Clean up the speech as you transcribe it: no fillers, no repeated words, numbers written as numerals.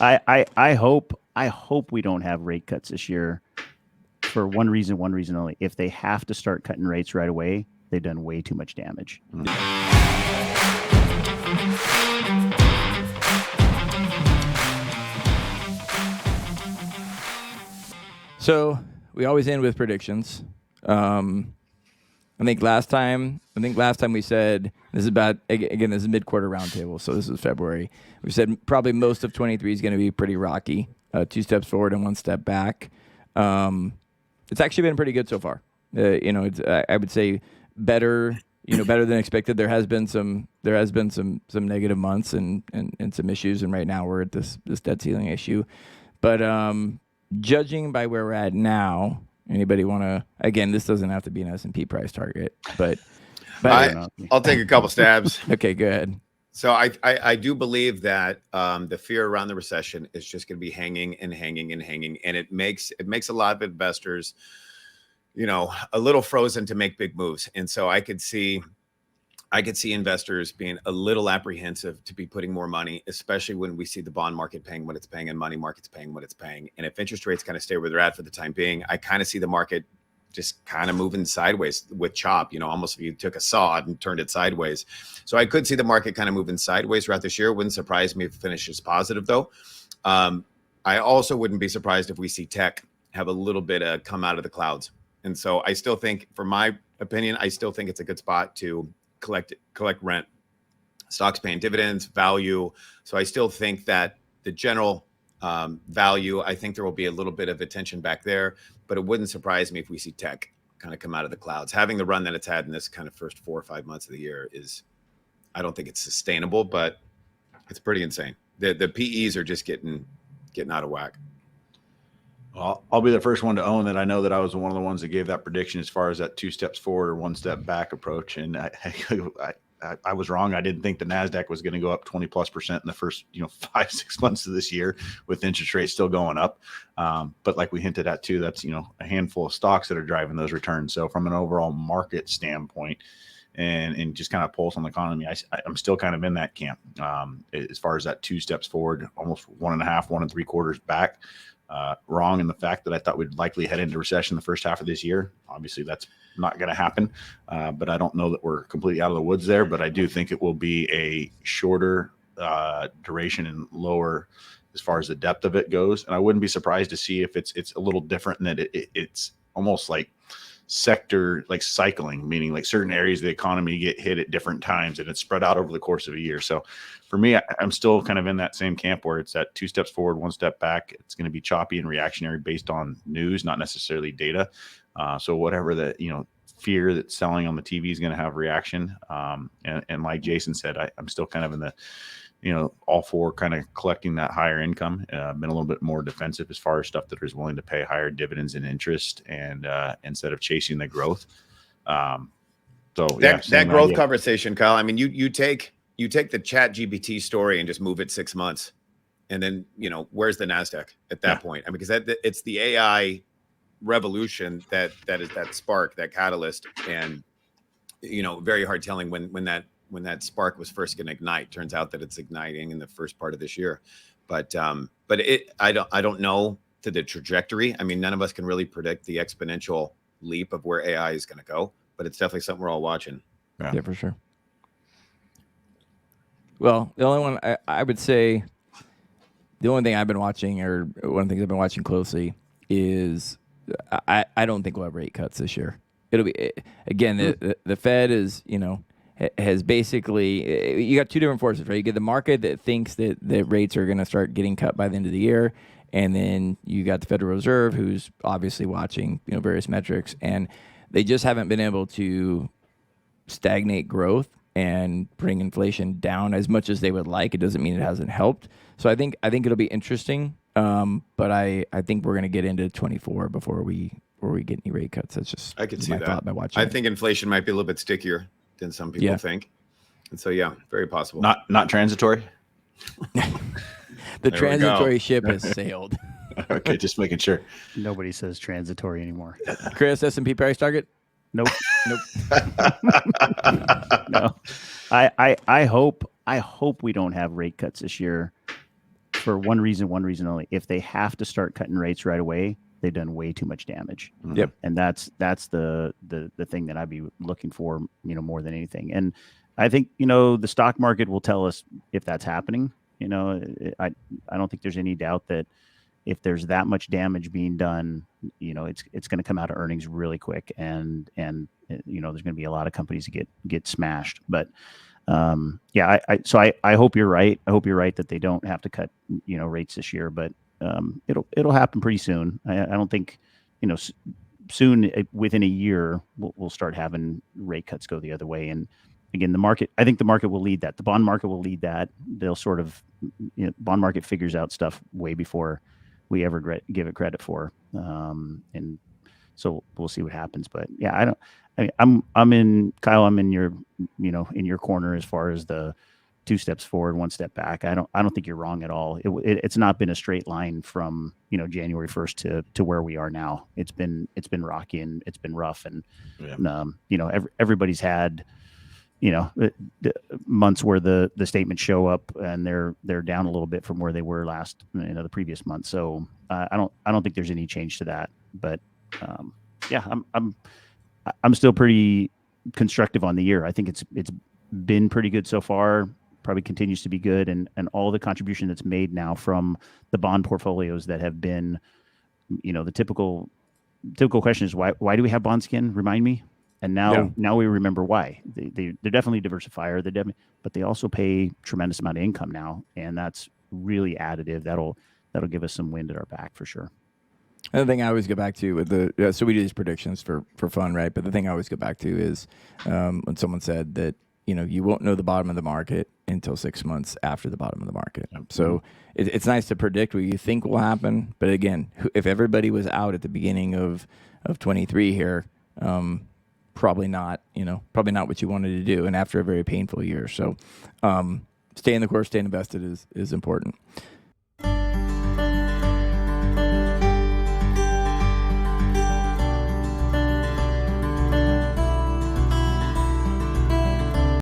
I hope we don't have rate cuts this year for one reason only. If they have to start cutting rates right away, they've done way too much damage. So we always end with predictions. I think last time we said this is about, again, this is mid-quarter roundtable, so this is February. We said probably most of 23 is going to be pretty rocky, 2 steps forward and 1 step back. It's actually been pretty good so far. I would say better than expected. There has been some negative months and some issues, and right now we're at this debt ceiling issue. But judging by where we're at now, anybody want to? Again, this doesn't have to be an S&P price target, but I'll take a couple stabs. Okay, go ahead. So I do believe that the fear around the recession is just going to be hanging, and it makes a lot of investors, a little frozen to make big moves. And so I could see investors being a little apprehensive to be putting more money, especially when we see the bond market paying what it's paying and money market's paying what it's paying. And if interest rates kind of stay where they're at for the time being, I kind of see the market just kind of moving sideways with chop, almost if you took a saw and turned it sideways. So I could see the market kind of moving sideways throughout this year. Wouldn't surprise me if it finishes positive, though. I also wouldn't be surprised if we see tech have a little bit of come out of the clouds. And so I still think, for my opinion, I still think it's a good spot to collect rent. Stocks paying dividends, value. So I still think that the general value, I think there will be a little bit of attention back there, but it wouldn't surprise me if we see tech kind of come out of the clouds. Having the run that it's had in this kind of first 4 or 5 months of the year I don't think it's sustainable, but it's pretty insane. The PEs are just getting out of whack. Well, I'll be the first one to own that. I know that I was one of the ones that gave that prediction as far as that 2 steps forward or 1 step back approach. And I was wrong. I didn't think the NASDAQ was going to go up 20+% in the first, 5-6 months of this year with interest rates still going up. But like we hinted at too, that's, a handful of stocks that are driving those returns. So from an overall market standpoint and just kind of pulse on the economy, I'm still kind of in that camp as far as that 2 steps forward, almost 1.5, 1 3/4 back. Wrong in the fact that I thought we'd likely head into recession the first half of this year. Obviously, that's not going to happen, but I don't know that we're completely out of the woods there. But I do think it will be a shorter duration and lower as far as the depth of it goes. And I wouldn't be surprised to see if it's a little different, and that it's almost like sector, like cycling, meaning like certain areas of the economy get hit at different times and it's spread out over the course of a year. So for me, I'm still kind of in that same camp where it's that 2 steps forward, 1 step back. It's going to be choppy and reactionary based on news, not necessarily data. So whatever the, fear that's selling on the TV is going to have reaction. And like Jason said, I'm still kind of in the, all for kind of collecting that higher income. Been a little bit more defensive as far as stuff that is willing to pay higher dividends and interest, and instead of chasing the growth. So that growth conversation, Kyle. I mean, you take the Chat GPT story and just move it 6 months, and then where's the NASDAQ at that point? I mean, because it's the AI revolution that is that spark, that catalyst, and very hard telling when that spark was first going to ignite. Turns out that it's igniting in the first part of this year, but I don't know to the trajectory. I mean, none of us can really predict the exponential leap of where AI is going to go, but it's definitely something we're all watching. Yeah, for sure. Well, the only one I would say, the only thing I've been watching, or one of the things I've been watching closely, is I don't think we'll have rate cuts this year. It'll be, again, the Fed is, has basically, you got 2 different forces, right? You get the market that thinks that rates are going to start getting cut by the end of the year. And then you got the Federal Reserve, who's obviously watching, various metrics, and they just haven't been able to stagnate growth and bring inflation down as much as they would like. It doesn't mean it hasn't helped. So I think it'll be interesting. But I think we're going to get into 24 before we get any rate cuts. That's just I could see my that. thought by watching. I think inflation might be a little bit stickier than some people think, and so very possible. Not transitory. The transitory ship has sailed. Okay, just making sure. Nobody says transitory anymore. Chris, S&P price target? Nope. No. I hope we don't have rate cuts this year for one reason only. If they have to start cutting rates right away, they've done way too much damage. Yep. And that's the thing that I'd be looking for, more than anything. And I think, the stock market will tell us if that's happening. I don't think there's any doubt that if there's that much damage being done, it's going to come out of earnings really quick, and there's going to be a lot of companies that get smashed. But I hope you're right. I hope you're right that they don't have to cut rates this year, but it'll happen pretty soon. I don't think soon, within a year, we'll start having rate cuts go the other way. And again, I think the market will lead that. The bond market will lead that. They'll sort of, bond market figures out stuff way before we ever give it credit for. And so we'll see what happens. But yeah, I'm in your, in your corner as far as the 2 steps forward, 1 step back. I don't think you're wrong at all. It's not been a straight line from, January 1st to where we are now. It's been rocky and it's been rough. And, everybody's had, months where the statements show up and they're down a little bit from where they were the previous month. So I don't think there's any change to that. But I'm still pretty constructive on the year. I think it's been pretty good so far. Probably continues to be good, and all the contribution that's made now from the bond portfolios that have been, the typical question is why do we have bond skin? Remind me. And now we remember why. They're definitely a diversifier. But they also pay tremendous amount of income now, and that's really additive. That'll give us some wind at our back for sure. Another thing I always go back to with so we do these predictions for fun, right? But the thing I always go back to is when someone said that you won't know the bottom of the market until 6 months after the bottom of the market. So it's nice to predict what you think will happen, but again, if everybody was out at the beginning of 23 here, probably not what you wanted to do, and after a very painful year. So stay in the course, staying invested is important.